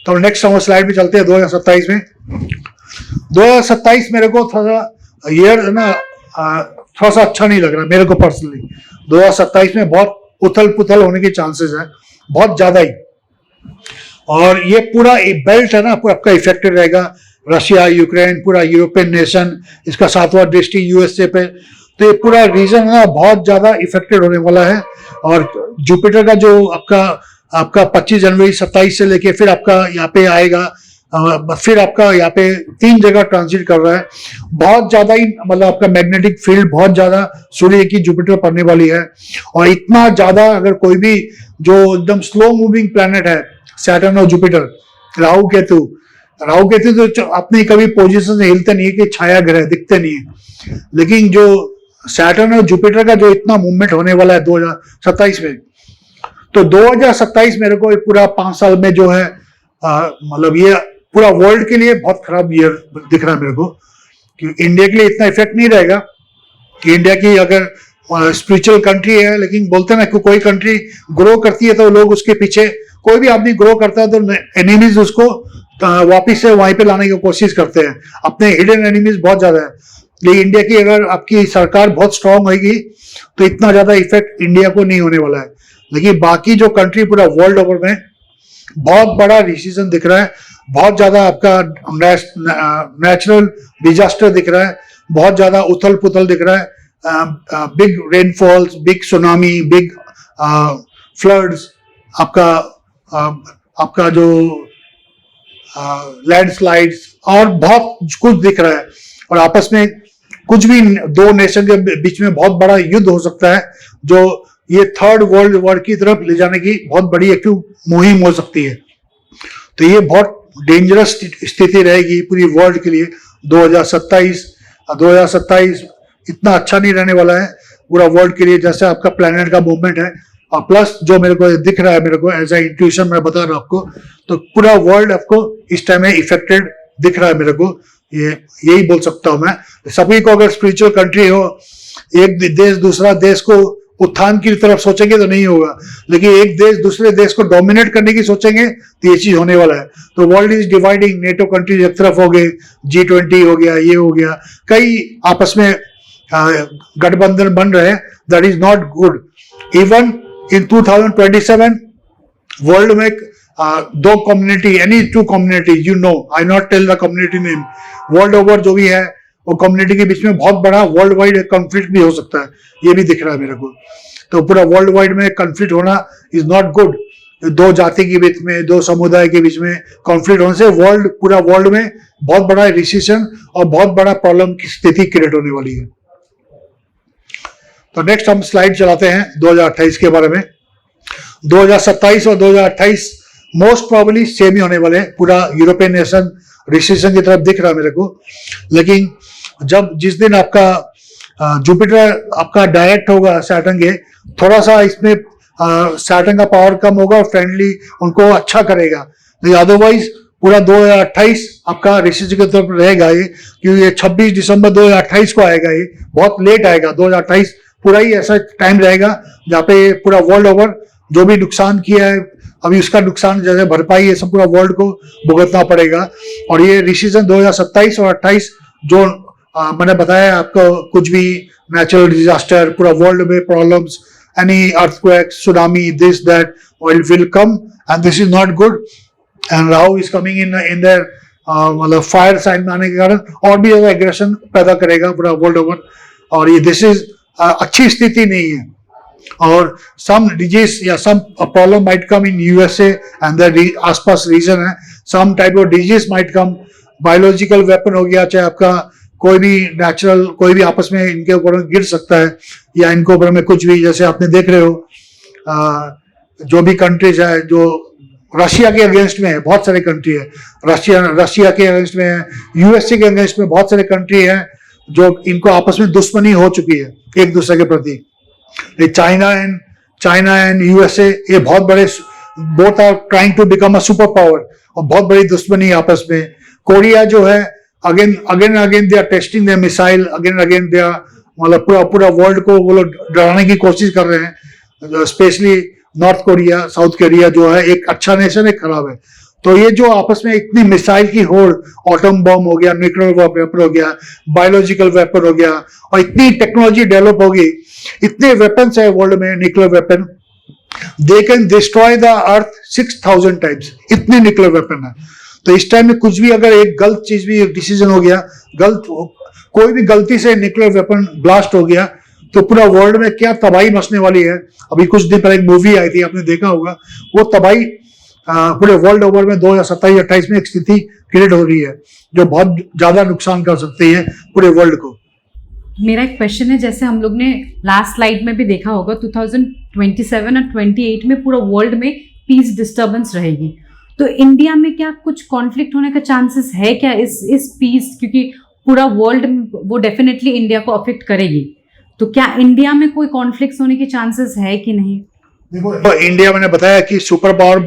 S2: तो नेक्स्ट हम स्लाइड पे चलते हैं 2027 में। 2027 मेरे को थोड़ा ईयर ना थोड़ा सा अच्छा नहीं लग रहा मेरे को पर्सनली। 2027 में बहुत उथल पुथल होने के चांसेस है, बहुत ज्यादा ही। और ये पूरा बेल्ट है ना, पूरा आपका इफेक्टेड रहेगा। रशिया, यूक्रेन, पूरा यूरोपियन नेशन, इसका 7वां दृष्टि यूएसए पे, तो ये पूरा रीजन ना बहुत ज्यादा इफेक्टेड होने वाला है। और जुपिटर का जो आपका 25 जनवरी 27 से लेके फिर आपका यहाँ पे आएगा, फिर आपका यहाँ पे 3 जगह ट्रांजिट कर रहा है। बहुत ज्यादा ही मतलब आपका मैग्नेटिक फील्ड बहुत ज्यादा सूर्य की जुपिटर पड़ने वाली है। और इतना ज्यादा अगर कोई भी जो एकदम स्लो मूविंग प्लैनेट है, सैटर्न और जुपिटर, राहु केतु तो अपनी कभी पोजीशन से हिलते नहीं है, कि छाया ग्रह दिखते नहीं है। लेकिन जो सैटर्न और जुपिटर का जो इतना मूवमेंट होने वाला है 2027 में, तो 2027 मेरे को पूरा 5 साल में जो है मतलब ये पूरा वर्ल्ड के लिए बहुत खराब ईयर दिख रहा है मेरे को। कि इंडिया के लिए इतना इफेक्ट नहीं रहेगा, कि इंडिया की अगर स्पिरिचुअल कंट्री है, लेकिन बोलते हैं ना कि कोई कंट्री ग्रो करती है तो लोग उसके पीछे, कोई भी आदमी ग्रो करता है तो एनिमीज उसको वापिस से वहीं पे लाने की कोशिश करते हैं। अपने हिडन एनिमीज बहुत ज्यादा है। लेकिन इंडिया की अगर आपकी सरकार बहुत स्ट्रांग होगी तो इतना ज्यादा इफेक्ट इंडिया को नहीं होने वाला है। लेकिन बाकी जो कंट्री पूरा वर्ल्ड ओवर में बहुत बड़ा डिसीजन दिख रहा है, बहुत ज्यादा आपका नेचुरल डिजास्टर दिख रहा है, बहुत ज्यादा उथल पुथल दिख रहा है। Big rainfalls, big tsunami, big floods, आपका जो लैंडस्लाइड्स और बहुत कुछ दिख रहा है। और आपस में कुछ भी दो नेशन के बीच में बहुत बड़ा युद्ध हो सकता है, जो ये थर्ड वर्ल्ड वॉर की तरफ ले जाने की बहुत बड़ी एक मुहिम हो सकती है। तो ये बहुत डेंजरस स्थिति रहेगी पूरी वर्ल्ड के लिए। 2027 इतना अच्छा नहीं रहने वाला है पूरा वर्ल्ड के लिए, जैसे आपका प्लैनेट का मूवमेंट है। और प्लस जो मेरे को दिख रहा है, मेरे को एज ए इंट्यूशन मैं बता रहा हूं आपको, तो पूरा वर्ल्ड आपको इस टाइम में इफेक्टेड दिख रहा है मेरे को। ये यही बोल सकता हूं मैं। सभी को अगर स्पिरिचुअल कंट्री हो, एक देश दूसरा देश को उत्थान की तरफ सोचेंगे तो नहीं होगा, लेकिन एक देश दूसरे देश को डोमिनेट करने की सोचेंगे तो ये चीज होने वाला है। तो world is dividing, NATO countries एक तरफ हो गए, G20 हो गया, ये हो गया, कई आपस में गठबंधन बन रहे हैं। That is not good. Even in 2027 world में दो community, any two community, you know, I not tell the community name, world over जो भी है वो कम्युनिटी के बीच में बहुत बड़ा वर्ल्ड वाइड कॉन्फ्लिक्ट भी हो सकता है, ये भी दिख रहा है मेरे को। तो पूरा वर्ल्ड वाइड में कॉन्फ्लिक्ट होना इज नॉट गुड। दो जाति के बीच में, दो समुदाय के बीच में कॉन्फ्लिक्ट होने से पूरा वर्ल्ड में बहुत बड़ा रिसेशन और बहुत बड़ा प्रॉब्लम की स्थिति क्रिएट होने वाली है। तो नेक्स्ट हम स्लाइड चलाते हैं 2028 के बारे में। 2027 और 2028 मोस्ट प्रोबेबली सेम ही होने वाले हैं। पूरा यूरोपियन नेशन रिसेशन की तरफ दिख रहा है मेरे को। लेकिन जिस दिन आपका जुपिटर आपका डायरेक्ट होगा सैटर्न के, थोड़ा सा इसमें सैटर्न का पावर कम होगा और फ्रेंडली उनको अच्छा करेगा। लेकिन अदरवाइज पूरा 2028 आपका रिसेशन की तरफ रहेगा ये, क्योंकि ये 26 दिसंबर 2028 को आएगा। ये बहुत लेट आएगा। 2028 पूरा ही ऐसा टाइम रहेगा जहाँ पे पूरा वर्ल्ड ओवर जो भी नुकसान किया है अभी उसका नुकसान जैसे भरपाई ये सब पूरा वर्ल्ड को भुगतना पड़ेगा। और ये रिसेशन 2027 और 28 जो मैंने बताया आपको, कुछ भी नेचुरल डिजास्टर, पूरा वर्ल्ड में problems, any earthquake, tsunami, this that will come and this is not good. And Rahu is coming in their मतलब फायर साइन में आने के कारण और भी ज्यादा एग्रेशन पैदा करेगा पूरा वर्ल्ड ओवर। और ये दिस इज अच्छी स्थिति नहीं है। और सम डिजीज या some problem might come in USA and the आसपास रीजन है, some type of disease might come. Biological weapon हो गया, चाहे आपका कोई भी नेचुरल, कोई भी आपस में इनके ऊपर गिर सकता है, या इनके ऊपर में कुछ भी, जैसे आपने देख रहे हो जो भी कंट्रीज है जो रशिया के अगेंस्ट में है, बहुत सारे कंट्री है, रशिया के अगेंस्ट में है, USA के अगेंस्ट में बहुत सारे कंट्री है जो इनको आपस में दुश्मनी हो चुकी है एक दूसरे के प्रति। चाइना एंड USA ये बहुत बड़े, both are trying to become a super power, और बहुत बड़ी दुश्मनी आपस में। कोरिया जो है again they are testing their missile, again they are मतलब पूरा वर्ल्ड को वो लोग डराने की कोशिश कर रहे हैं। Specially north Korea, south Korea जो है, एक अच्छा नेशन, एक खराब है। तो ये जो आपस में इतनी मिसाइल की होड़, एटम बम हो गया, न्यूक्लियर वेपन हो गया, बायोलॉजिकल वेपन हो गया, और इतनी टेक्नोलॉजी डेवलप होगी, इतने वेपन्स है वर्ल्ड में, nuclear weapon, they can destroy the earth 6000 times, इतने न्यूक्लियर वेपन है। तो इस टाइम में कुछ भी अगर एक गलत चीज भी, एक डिसीजन हो गया, कोई भी गलती से न्यूक्लियर वेपन ब्लास्ट हो गया, तो पूरा वर्ल्ड में क्या तबाही मचने वाली है। अभी कुछ दिन पहले एक मूवी आई थी, आपने देखा होगा, वो तबाही पूरे वर्ल्ड ओवर में 2027-28 में एक स्थिति क्रिएट हो रही है जो बहुत ज्यादा नुकसान कर सकती है पूरे वर्ल्ड को।
S3: मेरा एक क्वेश्चन है, जैसे हम लोग ने लास्ट स्लाइड में भी देखा होगा 2027 और 28 में पूरा वर्ल्ड में पीस डिस्टर्बेंस रहेगी, तो इंडिया में क्या कुछ कॉन्फ्लिक्ट होने का चांसेस है क्या इस पीस, क्योंकि पूरा वर्ल्ड वो डेफिनेटली इंडिया को अफेक्ट करेगी, तो क्या इंडिया में कोई कॉन्फ्लिक्ट होने के चांसेस है कि नहीं?
S2: देखो, इंडिया मैंने बताया कि सुपर पावर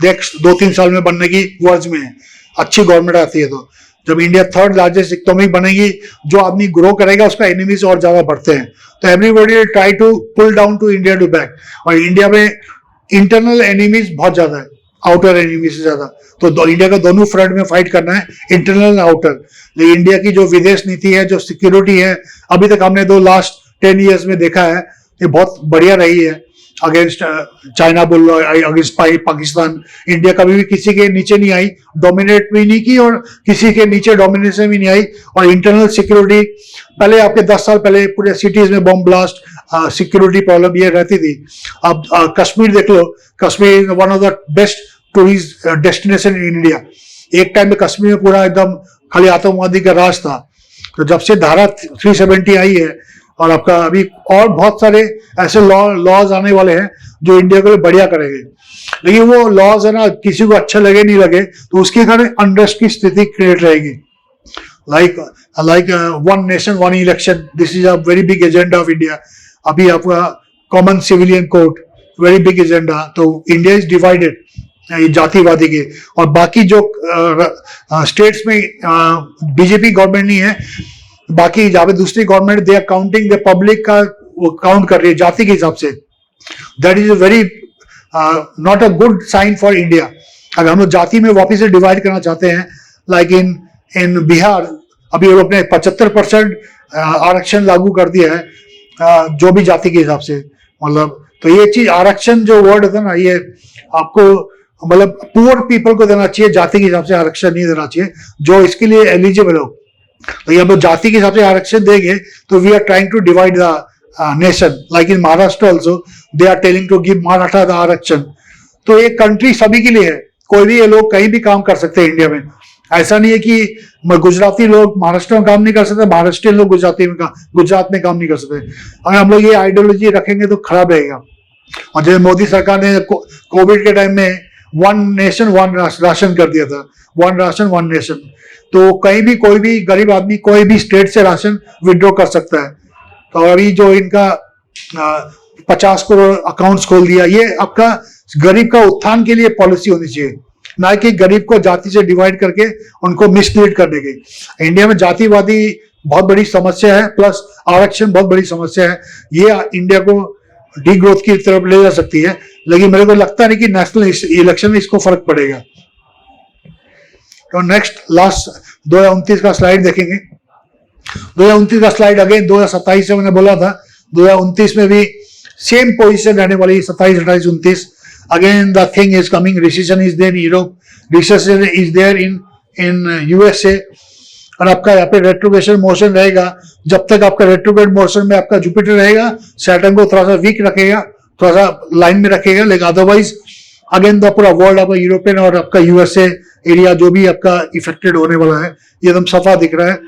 S2: नेक्स्ट 2-3 साल में बनने की वर्ज में है, अच्छी गवर्नमेंट आती है तो। जब इंडिया थर्ड लार्जेस्ट इकोनॉमी बनेगी, जो आदमी ग्रो करेगा उसका एनिमीज और ज्यादा बढ़ते हैं, तो everybody will try to pull down to India to back. और इंडिया में इंटरनल एनिमीज बहुत ज्यादा है, आउटर एनिमी से ज्यादा, तो इंडिया का दोनों फ्रंट में फाइट करना है, इंटरनल और आउटर। लेकिन इंडिया की जो विदेश नीति है, जो सिक्योरिटी है, अभी तक हमने लास्ट 10 ईयर्स में देखा है, ये बहुत बढ़िया रही है। अगेंस्ट चाइना बोल लो, अगेंस्ट पाकिस्तान, इंडिया कभी भी किसी के नीचे नहीं आई, डोमिनेट भी नहीं की और किसी के नीचे डोमिनेशन भी नहीं आई। और इंटरनल सिक्योरिटी पहले आपके 10 साल पहले पूरे सिटीज में बॉम्ब ब्लास्ट, सिक्योरिटी प्रॉब्लम ये रहती थी। अब कश्मीर देख लो, Kashmir one of the best tourist destination in India. एक टाइम में कश्मीर में पूरा एकदम खाली आतंकवादी का राज था। तो जब से धारा 370 आई है और आपका अभी और बहुत सारे ऐसे लॉज आने वाले हैं जो इंडिया को बढ़िया करेंगे, लेकिन वो लॉज है ना, किसी को अच्छा लगे नहीं लगे तो उसके कारण अनरेस्ट की स्थिति क्रिएट रहेगी। Like one nation one election, this is a very big agenda of India. अभी आपका common civilian code, very big agenda. तो इंडिया इज डिवाइडेड जातिवादी के, और बाकी जो स्टेट्स में बीजेपी गवर्नमेंट नहीं है, बाकी जहाँ पे दूसरी government they are counting the public का, वो काउंट कर रही है जाति के हिसाब से। That is a very not a good sign for India. अगर हम लोग जाति में वापिस से डिवाइड करना चाहते हैं, लाइक इन बिहार अभी वो लोग ने 75% आरक्षण लागू कर दिया है जो भी जाति के हिसाब से, मतलब तो ये चीज आरक्षण जो वर्ड था ना, ये आपको मतलब पुअर पीपल को देना चाहिए, जाति के हिसाब से आरक्षण नहीं देना चाहिए जो इसके लिए एलिजिबल हो। तो ये हम जाति के हिसाब से आरक्षण देंगे तो we are trying to divide the nation. Like in Maharashtra also they are telling to give Maratha the आरक्षण। तो ये कंट्री सभी के लिए है, कोई भी ये लोग कहीं भी काम कर सकते हैं इंडिया में। ऐसा नहीं है कि गुजराती लोग महाराष्ट्र में काम नहीं कर सकते, महाराष्ट्रियन लोग गुजरात में काम नहीं कर सकते। अगर हम लोग ये आइडियोलॉजी रखेंगे तो खराब रहेगा। और जैसे मोदी सरकार ने कोविड के टाइम में वन नेशन वन राशन कर दिया था, वन राशन वन नेशन, तो कहीं भी कोई भी गरीब आदमी कोई भी स्टेट से राशन विड्रॉ कर सकता है। तो अभी जो इनका 50 करोड़ अकाउंट्स खोल दिया, ये आपका गरीब का उत्थान के लिए पॉलिसी होनी चाहिए, ना कि गरीब को जाति से डिवाइड करके उनको मिसलीड करने की। इंडिया में जातिवादी बहुत बड़ी समस्या है, प्लस आरक्षण बहुत बड़ी समस्या है। ये इंडिया को डी ग्रोथ की तरफ ले जा सकती है, लेकिन मेरे को लगता नहीं कि नेशनल इलेक्शन में इसको फर्क पड़ेगा। तो नेक्स्ट लास्ट 2029 का स्लाइड देखेंगे। 2029 का स्लाइड अगेन 2027 से मैंने बोला था, 2029 में भी सेम पोजीशन रहने वाली, 27, 28, 29। Again the thing is coming, recession is there in Europe, recession is there in USA, और आपका यहाँ पे रेट्रोग्रेशन मोशन रहेगा। जब तक आपका रेट्रोग्रेड मोशन में आपका जुपिटर रहेगा, सैटर्न को थोड़ा सा वीक रखेगा, थोड़ा सा लाइन में रखेगा, लेकिन अदरवाइज अगेन द पूरा वर्ल्ड आपका यूरोपियन और आपका यूएसए एरिया जो भी आपका इफेक्टेड होने वाला है, ये एकदम सफा दिख रहा है।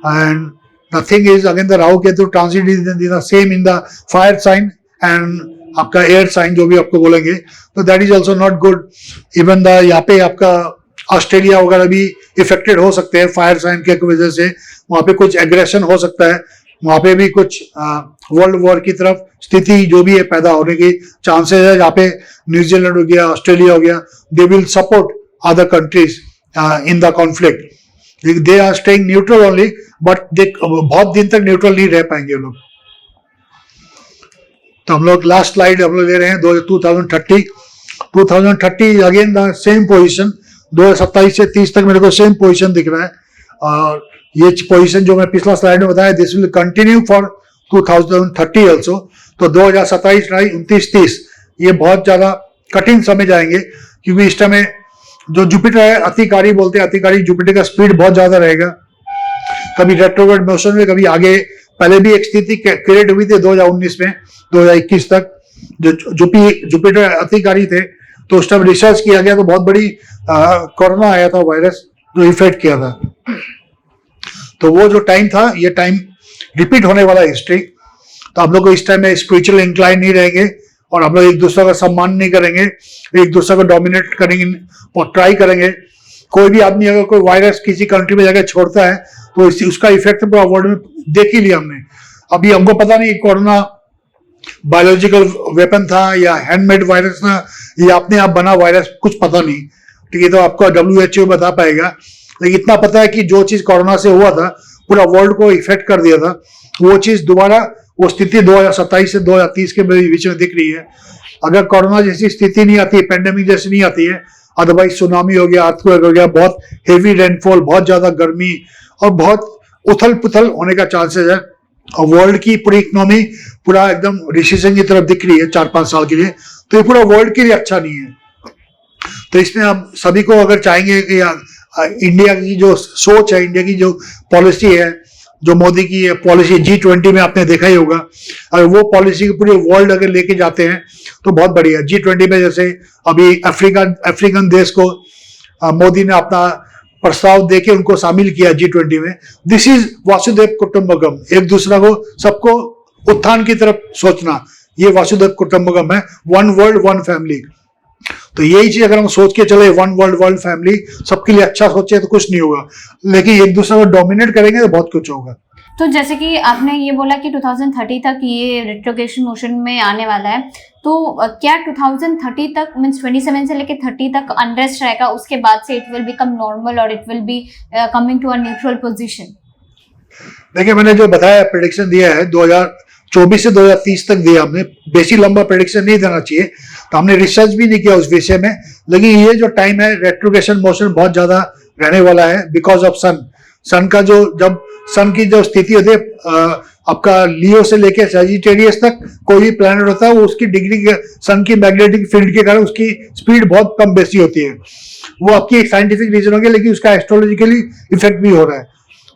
S2: And the thing is again the Rahu Ketu transit is same in the fire sign and आपका एयर साइन जो भी आपको बोलेंगे, तो that is also not good. Even the यहाँ पे आपका ऑस्ट्रेलिया वगैरह भी इफेक्टेड हो सकते हैं फायर साइन के वजह से, वहां पे कुछ एग्रेशन हो सकता है, वहां पे भी कुछ वर्ल्ड वॉर की तरफ स्थिति जो भी है पैदा होने की चांसेस है। जहाँ पे न्यूजीलैंड हो गया, ऑस्ट्रेलिया हो गया, they will support other countries in the conflict. They are staying neutral only, but they बहुत दिन तक न्यूट्रल नहीं रह पाएंगे लोग। तो हम लोग लास्ट स्लाइड हम लोग ले रहे हैं 2030 अगेन द सेम पोजिशन, 2027 से 30 तक मेरे को सेम पोजीशन दिख रहा है। और ये पोजीशन जो मैं पिछला स्लाइड में बताया, this will continue for 2030 also. तो 2027, 29, 30 ये बहुत ज्यादा कठिन समय जाएंगे, क्योंकि इस समय जो जुपिटर है अतिकारी बोलते हैं, अतिकारी जुपिटर का स्पीड बहुत ज्यादा रहेगा। कभी रेट्रोग्रेड मोशन में, कभी आगे, पहले भी एक स्थिति क्रिएट हुई थी 2019 में, 2021 तक जो जुपिटर अतिकारी थे, तो उस टाइम रिसर्च किया गया तो बहुत बड़ी कोरोना आया था वायरस जो इफेक्ट किया था। तो वो जो टाइम था, ये टाइम रिपीट होने वाला हिस्ट्री। तो हम लोग को इस टाइम में स्पिरिचुअल इंक्लाइन नहीं रहेंगे, और हम लोग एक दूसरे का सम्मान नहीं करेंगे, एक दूसरे को डोमिनेट करेंगे और ट्राई करेंगे। कोई भी आदमी अगर कोई वायरस किसी कंट्री में जाकर छोड़ता है तो उसका इफेक्ट पूरा वर्ल्ड में देख ही लिया हमने। अभी हमको पता नहीं कोरोना बायोलॉजिकल वेपन था या हैंडमेड वायरस था या अपने आप बना वायरस, कुछ पता नहीं, ठीक है। तो आपको WHO बता पाएगा, लेकिन इतना पता है कि जो चीज कोरोना से हुआ था पूरा वर्ल्ड को इफेक्ट कर दिया था, वो चीज दोबारा वो स्थिति 2027 से 2030 के बीच में दिख रही है। अगर कोरोना जैसी स्थिति नहीं आती है, पेंडेमिक जैसी नहीं आती है, अदरवाइज सुनामी हो गया, अर्थक्वेक हो गया, बहुत हेवी रेनफॉल, बहुत ज्यादा गर्मी और बहुत उथल पुथल होने का चांसेस है वर्ल्ड की पूरी इकोनॉमी पूरा एकदम रिसेशन की तरफ दिख रही है 4-5 साल के लिए, तो ये पूरा वर्ल्ड के लिए अच्छा नहीं है। तो इसमें हम सभी को अगर चाहेंगे कि इंडिया की जो सोच है, इंडिया की जो पॉलिसी है, जो मोदी की पॉलिसी G20 में आपने देखा ही होगा, अगर वो पॉलिसी की पूरे वर्ल्ड अगर लेके जाते हैं तो बहुत बढ़िया। G20 में जैसे अभी अफ्रीकन देश को मोदी ने अपना प्रस्ताव देके उनको शामिल किया G20 में। दिस इज वासुदेव कुटुंबकम, एक दूसरा को सबको उत्थान की तरफ सोचना, ये वासुदेव कुटुंबकम है, वन वर्ल्ड वन फैमिली। तो यही चीज अगर हम सोच के चले वन वर्ल्ड वन फैमिली, सबके लिए अच्छा सोचे तो कुछ नहीं होगा, लेकिन एक दूसरे को डोमिनेट करेंगे तो बहुत कुछ होगा।
S1: तो जैसे कि आपने ये बोला कि 2030 तक ये रेट्रोग्रेशन मोशन में आने वाला है, तो क्या 2030 तक मींस 27 से लेके 30 तक अनरेस्ट रहेगा, उसके बाद से इट विल बिकम नॉर्मल और it will be coming to a neutral position?
S2: देखिए, मैंने जो बताया प्रेडिक्शन दिया है 2024 से 2030 तक दिया हमने, बेसी लंबा प्रेडिक्शन नहीं देना चाहिए, तो हमने रिसर्च भी नहीं किया उस विषय में। लेकिन ये जो टाइम है रेट्रोग्रेशन मोशन बहुत ज्यादा रहने वाला है बिकॉज ऑफ सन का जब सन की जो स्थिति होती है, आपका लियो से लेके सजिटेरियस तक कोई भी प्लैनेट होता है, वो उसकी डिग्री सन की मैग्नेटिक फील्ड के कारण उसकी स्पीड बहुत कम बेसी होती है। वो आपकी एक साइंटिफिक रीजन होगी, लेकिन उसका एस्ट्रोलॉजिकली इफेक्ट भी हो रहा है।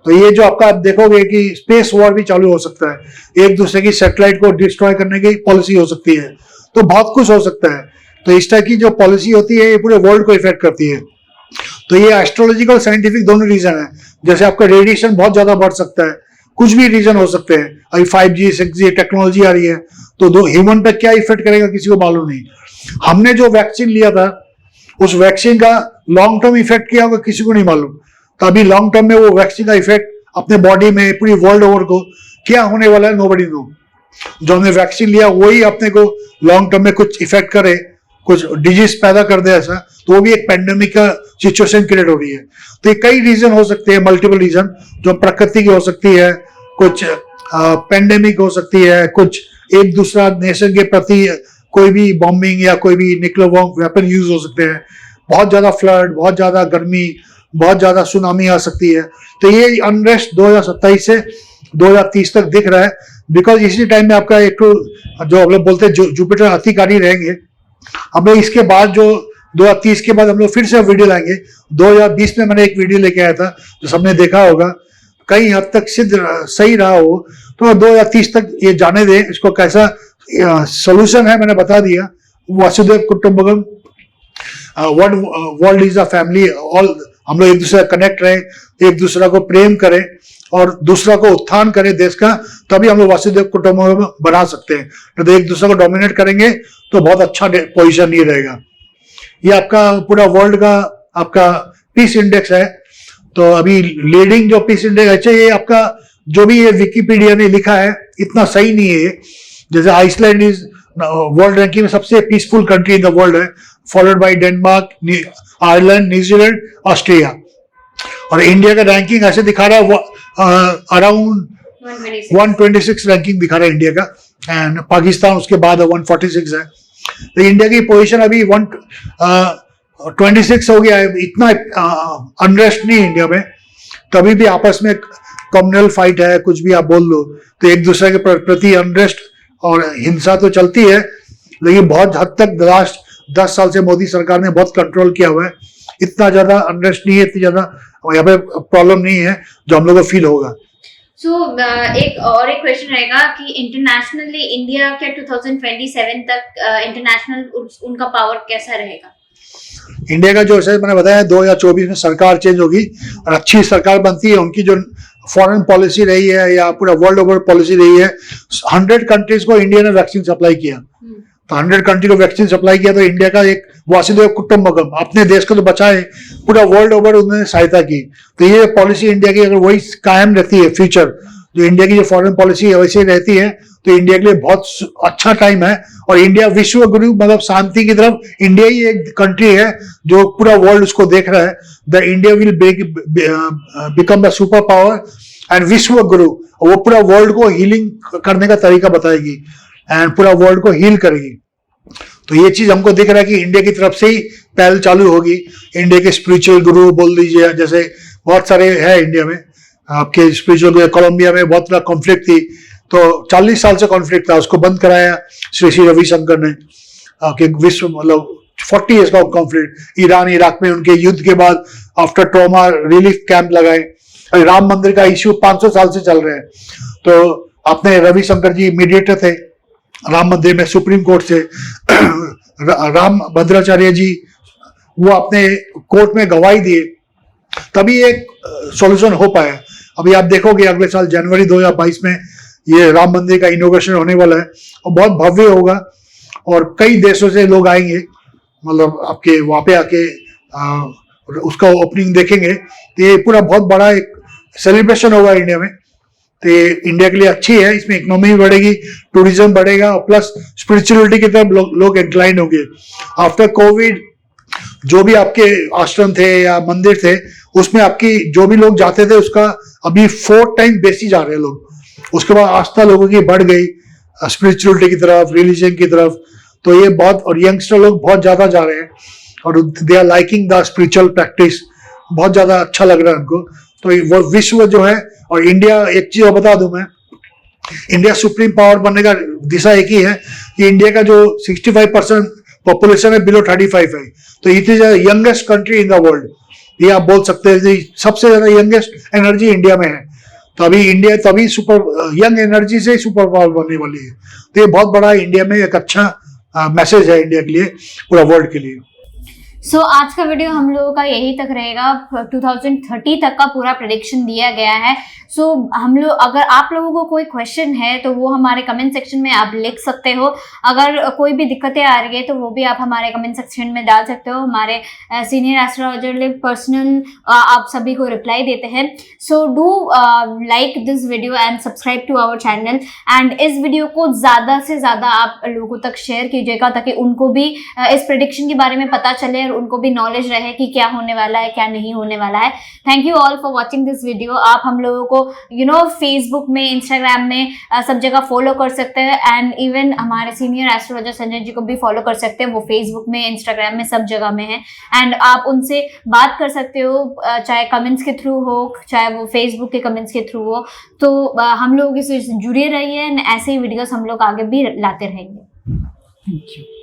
S2: तो ये जो आपका आप देखोगे कि स्पेस वॉर भी चालू हो सकता है, एक दूसरे की सैटेलाइट को डिस्ट्रॉय करने की पॉलिसी हो सकती है, तो बहुत कुछ हो सकता है। तो इस टाइप की जो पॉलिसी होती है ये पूरे वर्ल्ड को इफेक्ट करती है। तो ये एस्ट्रोलॉजिकल और साइंटिफिक दोनों रीजन है। जैसे आपका रेडिएशन बहुत ज्यादा बढ़ सकता है, कुछ भी रीजन हो सकते हैं। अभी 5G 6G टेक्नोलॉजी आ रही है, तो दो ह्यूमन पे क्या इफेक्ट करेगा किसी को मालूम नहीं। हमने जो वैक्सीन लिया था उस वैक्सीन का लॉन्ग टर्म इफेक्ट क्या होगा किसी को नहीं मालूम। तो अभी लॉन्ग टर्म में वो वैक्सीन का इफेक्ट अपने बॉडी में पूरी वर्ल्ड ओवर को क्या होने वाला है, नोबडी नो। जो हमने वैक्सीन लिया वही अपने को लॉन्ग टर्म में कुछ इफेक्ट करे, कुछ डिजीज पैदा कर दे ऐसा, तो वो भी एक पैंडेमिक का सिचुएशन क्रिएट हो रही है। तो ये कई रीजन हो सकते हैं, मल्टीपल रीजन, जो प्रकृति की हो सकती है, कुछ पैंडेमिक हो सकती है, कुछ एक दूसरा नेशन के प्रति कोई भी बॉम्बिंग या कोई भी न्यूक्लियर बॉम्ब वेपन यूज हो सकते हैं, बहुत ज्यादा फ्लड, बहुत ज्यादा गर्मी, बहुत ज्यादा सुनामी आ सकती है। तो ये अनरेस्ट 2027 से 2030 तक दिख रहा है, बिकॉज इसी टाइम में आपका एक जो हम लोग बोलते हैं जुपिटर अतिकारी रहेंगे। हम लोग इसके बाद जो 2030 के बाद हम लोग फिर से वीडियो लाएंगे। 2020 में मैंने एक वीडियो लेके आया था जो सबने देखा होगा, कई हद तक सिद्ध सही रहा हो, तो 2030 तक ये जाने दें, इसको कैसा सोल्यूशन है मैंने बता दिया। वासुदेव कुटुंबकम, world is a family, all हम लोग एक दूसरे से कनेक्ट रहें, एक दूसरा को प्रेम करें और दूसरा को उत्थान करें देश का, तभी हम लोग वासुदेव कुटुंबकम बना सकते हैं। तो एक दूसरे को डोमिनेट करेंगे तो बहुत अच्छा पोजीशन नहीं रहेगा। ये आपका पूरा वर्ल्ड का आपका पीस इंडेक्स है। तो अभी लीडिंग जो पीस इंडेक्स है, ये आपका जो भी ये विकिपीडिया ने लिखा है इतना सही नहीं है। जैसे आइसलैंड इज वर्ल्ड रैंकिंग में सबसे peaceful country in the world है, followed by Denmark, Ireland, New Zealand, Australia. और इंडिया का रैंकिंग ऐसे दिखा रहा है अराउंड 126 रैंकिंग दिखा रहा है इंडिया का, एंड पाकिस्तान उसके बाद 146 है। तो इंडिया की पोजीशन अभी 126 हो गया है। इतना अनरेस्ट नहीं इंडिया में, कभी भी आपस में कम्युनल फाइट है, कुछ भी आप बोल लो, तो एक दूसरे के प्रति अनरेस्ट और हिंसा तो चलती है, लेकिन बहुत हद तक लास्ट 10 साल से मोदी सरकार ने बहुत कंट्रोल किया हुआ है। इतना ज्यादा अनरेस्ट नहीं है, इतनी ज्यादा यहाँ पे प्रॉब्लम नहीं है जो हम लोग को फील होगा।
S1: एक और एक क्वेश्चन रहेगा कि इंटरनेशनली इंडिया क्या 2027 तक इंटरनेशनल उनका पावर कैसा रहेगा?
S2: इंडिया का जो जैसे मैंने बताया 2024 में सरकार चेंज होगी और अच्छी सरकार बनती है, उनकी जो फॉरेन पॉलिसी रही है या पूरा वर्ल्ड ओवर पॉलिसी रही है, 100 कंट्रीज को इंडिया ने वैक्सीन सप्लाई किया। तो 100 कंट्री को वैक्सीन सप्लाई किया, तो इंडिया का एक वासुदेव कुटुंबकम, अपने देश को तो बचाए, पूरा वर्ल्ड ओवर उन्होंने सहायता की। तो ये पॉलिसी इंडिया की अगर वही कायम रहती है, फ्यूचर जो इंडिया की जो फॉरेन पॉलिसी है वैसे ही रहती है, तो इंडिया के लिए बहुत अच्छा टाइम है। और इंडिया विश्व गुरु, मतलब शांति की तरफ, इंडिया ही एक कंट्री है जो पूरा वर्ल्ड उसको देख रहा है। The India will become the super power and विश्व गुरु, वो पूरा वर्ल्ड को हीलिंग करने का तरीका बताएगी एंड पूरा वर्ल्ड को हील करेगी। तो ये चीज हमको दिख रहा है कि इंडिया की तरफ से ही पहल चालू होगी। इंडिया के स्पिरिचुअल गुरु बोल दीजिए, जैसे बहुत सारे है इंडिया में आपके स्पिरिचुअल गुरु। कोलंबिया में बहुत बड़ा कॉन्फ्लिक्ट थी, तो 40 साल से कॉन्फ्लिक्ट था, उसको बंद कराया श्री श्री रविशंकर ने कि विश्व मतलब 40 इयर्स का कॉन्फ्लिक्ट। ईरान इराक में उनके युद्ध के बाद आफ्टर ट्रॉमा रिलीफ कैंप लगाए। राम मंदिर का इश्यू 500 साल से चल रहे हैं, तो अपने रविशंकर जी मीडिएटर थे राम मंदिर में सुप्रीम कोर्ट से। राम भद्राचार्य जी वो अपने कोर्ट में गवाही दिए, तभी एक सॉल्यूशन हो पाया। अभी आप देखोगे अगले साल जनवरी 2022 में ये राम मंदिर का इनॉग्रेशन होने वाला है और बहुत भव्य होगा और कई देशों से लोग आएंगे, मतलब आपके वहाँ पे आके उसका ओपनिंग देखेंगे। तो ये पूरा बहुत बड़ा एक सेलिब्रेशन होगा इंडिया में। तो ये इंडिया के लिए अच्छी है, इसमें इकोनॉमी बढ़ेगी, टूरिज्म बढ़ेगा और प्लस स्पिरिचुअलिटी की तरफ लोग इंक्लाइन होंगे। आफ्टर कोविड जो भी आपके आश्रम थे या मंदिर थे उसमें आपकी जो भी लोग जाते थे उसका अभी 4 टाइम बेसी जा रहे हैं लोग। उसके बाद आस्था लोगों की बढ़ गई स्पिरिचुअलिटी की तरफ, रिलीजन की तरफ। तो ये बहुत, और यंगस्टर लोग बहुत ज्यादा जा रहे हैं और they are liking the spiritual practice, बहुत ज्यादा अच्छा लग रहा है उनको। तो वो विश्व जो है, और इंडिया, एक चीज बता दूं मैं, इंडिया सुप्रीम पावर बनने का दिशा एक ही है कि इंडिया का जो 65% पॉपुलेशन है बिलो 35 है, तो it is youngest country in the world. ये आप बोल सकते हैं कि सबसे ज्यादा यंगेस्ट एनर्जी इंडिया में है। तो अभी इंडिया तभी सुपर यंग एनर्जी से सुपर पावर बनने वाली है। तो ये बहुत बड़ा इंडिया में एक अच्छा मैसेज है इंडिया के लिए, पूरा वर्ल्ड के लिए।
S1: सो आज का वीडियो हम लोगों का यही तक रहेगा। 2030 तक का पूरा प्रेडिक्शन दिया गया है। सो हम लोग, अगर आप लोगों को कोई क्वेश्चन है तो वो हमारे कमेंट सेक्शन में आप लिख सकते हो। अगर कोई भी दिक्कतें आ रही है तो वो भी आप हमारे कमेंट सेक्शन में डाल सकते हो। हमारे सीनियर एस्ट्रोलॉजर पर्सनल आप सभी को रिप्लाई देते हैं। So do like this video and subscribe to our channel, and इस वीडियो को ज़्यादा से ज़्यादा आप लोगों तक शेयर कीजिएगा ताकि उनको भी इस प्रेडिक्शन के बारे में पता चले और उनको भी नॉलेज रहे कि क्या होने वाला है, क्या नहीं होने वाला है। Thank you all for watching this video. आप हम लोगों को फेसबुक में, इंस्टाग्राम में सब जगह फॉलो कर सकते हैं, एंड इवन हमारे सीनियर एस्ट्रोलॉजर संजय जी को भी फॉलो कर सकते हैं। वो फेसबुक में, इंस्टाग्राम में, सब जगह में है, एंड आप उनसे बात कर सकते हो, चाहे कमेंट्स के थ्रू हो, चाहे वो फेसबुक के कमेंट्स के थ्रू हो। तो हम लोग इससे जुड़े रहिए, ऐसे ही वीडियोस हम लोग आगे भी लाते रहेंगे।
S3: Thank you.